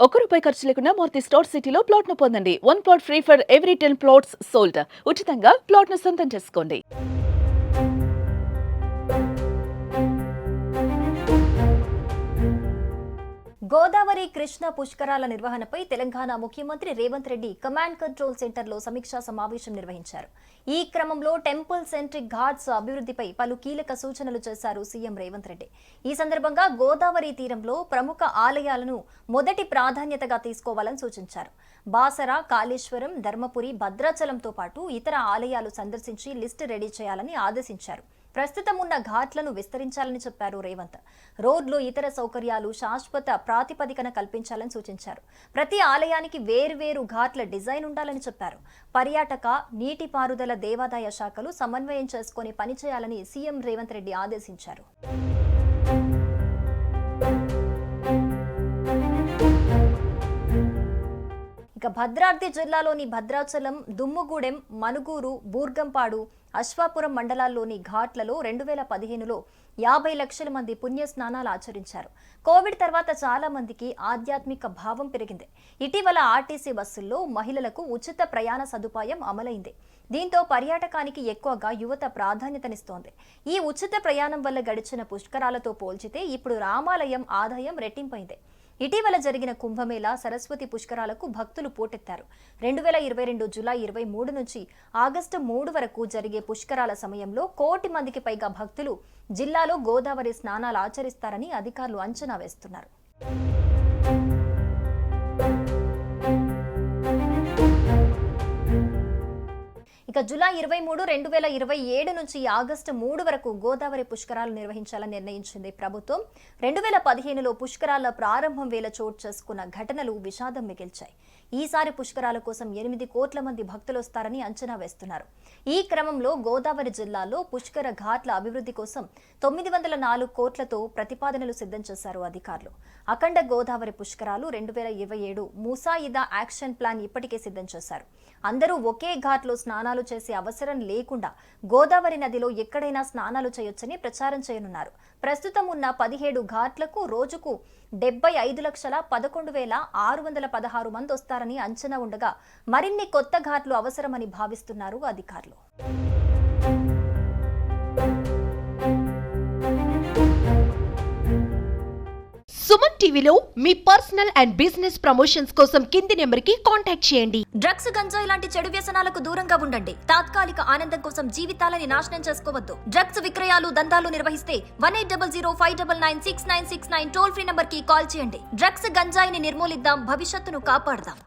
రూపాయి ఖర్చు లేకుండా మూర్తి స్టోర్ సిటీలో ప్లాట్ ను పొందండి. 1 plot free for every 10 plots sold. ఉచితంగా ప్లాట్ ను సొంతం చేసుకోండి. గోదావరి కృష్ణ పుష్కరాల నిర్వహణపై తెలంగాణ ముఖ్యమంత్రి రేవంత్ రెడ్డి కమాండ్ కంట్రోల్ సెంటర్లో సమీక్షా సమావేశం నిర్వహించారు. ఈ క్రమంలో టెంపుల్ సెంట్రిక్ ఘాట్స్ అభివృద్ధిపై పలు కీలక సూచనలు చేశారు సీఎం రేవంత్ రెడ్డి. ఈ సందర్భంగా గోదావరి తీరంలో ప్రముఖ ఆలయాలను మొదటి ప్రాధాన్యతగా తీసుకోవాలని సూచించారు. బాసర, కాళేశ్వరం, ధర్మపురి, భద్రాచలంతో పాటు ఇతర ఆలయాలు సందర్శించి లిస్టు రెడీ చేయాలని ఆదేశించారు. ప్రస్తుతం ఉన్న ఘాట్లను విస్తరించాలని చెప్పారు రేవంత్. రోడ్లు, ఇతర సౌకర్యాలు శాశ్వత ప్రాతిపదికన కల్పించాలని సూచించారు. ప్రతి ఆలయానికి వేర్వేరు ఘాట్ల డిజైన్ ఉండాలని చెప్పారు. పర్యాటక, నీటిపారుదల, దేవాదాయ శాఖలు సమన్వయం చేసుకుని పనిచేయాలని సీఎం రేవంత్ రెడ్డి ఆదేశించారు. ఇక భద్రాద్రి జిల్లాలోని భద్రాచలం, దుమ్ముగూడెం, మనుగూరు, బూర్గంపాడు, అశ్వాపురం మండలాల్లోని ఘాట్లలో 2015లో 50 లక్షల మంది పుణ్య స్నానాలు ఆచరించారు. కోవిడ్ తర్వాత చాలా మందికి ఆధ్యాత్మిక భావం పెరిగింది. ఇటీవల ఆర్టీసీ బస్సుల్లో మహిళలకు ఉచిత ప్రయాణ సదుపాయం అమలైంది. దీంతో పర్యాటకానికి ఎక్కువగా యువత ప్రాధాన్యతనిస్తోంది. ఈ ఉచిత ప్రయాణం వల్ల గడిచిన పుష్కరాలతో పోల్చితే ఇప్పుడు రామాలయం ఆదాయం రెట్టింపైంది. ఇటీవల జరిగిన కుంభమేళా, సరస్వతి పుష్కరాలకు భక్తులు పోటెత్తారు. 2022 జూలై 23 నుంచి ఆగస్టు 3 వరకు జరిగే పుష్కరాల సమయంలో 1 కోటి మందికి పైగా భక్తులు జిల్లాలో గోదావరి స్నానాలు ఆచరిస్తారని అధికారులు అంచనా వేస్తున్నారు. ఇక జూలై 23, 2027 నుంచి ఆగస్టు 3 వరకు గోదావరి పుష్కరాలు నిర్వహించాలని నిర్ణయించింది ప్రభుత్వం. 2015లో పుష్కరాల ప్రారంభం వేళ చోటు చేసుకున్న ఘటనలు విషాదం మిగిల్చాయి. ఈసారి పుష్కరాల కోసం 8 కోట్ల మంది భక్తులు వస్తారని అంచనా వేస్తున్నారు. ఈ క్రమంలో గోదావరి జిల్లాలో పుష్కర ఘాట్ల అభివృద్ధి కోసం 904 కోట్లతో ప్రతిపాదనలు సిద్ధం చేశారు అధికారులు. అఖండ గోదావరి పుష్కరాలు 2027 ముసాయిదా యాక్షన్ ప్లాన్ ఇప్పటికే సిద్ధం చేశారు. అందరూ ఒకే ఘాట్లో స్నానాలు చేసే అవసరం లేకుండా గోదావరి నదిలో ఎక్కడైనా స్నానాలు చేయొచ్చని ప్రచారం చేయనున్నారు. ప్రస్తుతం ఉన్న 17 ఘాట్లకు రోజుకు 75,11,616 మంది వస్తారని అంచనా ఉండగా మరిన్ని కొత్త ఘాట్లు అవసరమని భావిస్తున్నారు అధికారులు. సుమన్ టీవీలో మీ పర్సనల్ అండ్ బిజినెస్ ప్రమోషన్స్ కోసం కింది నెంబర్ కి కాంటాక్ట్ చేయండి. డ్రగ్స్, గంజాయి లాంటి చెడు వ్యసనాలకు దూరంగా ఉండండి. తాత్కాలిక ఆనందం కోసం జీవితాలని నాశనం చేసుకోవద్దు. డ్రగ్స్ విక్రయాలు, దందాలు నిర్వహిస్తే 180059969969 టోల్ ఫ్రీ నంబర్ కి కాల్ చేయండి. డ్రగ్స్, గంజాయిని నిర్మూలిద్దాం, భవిష్యత్తును కాపాడదాం.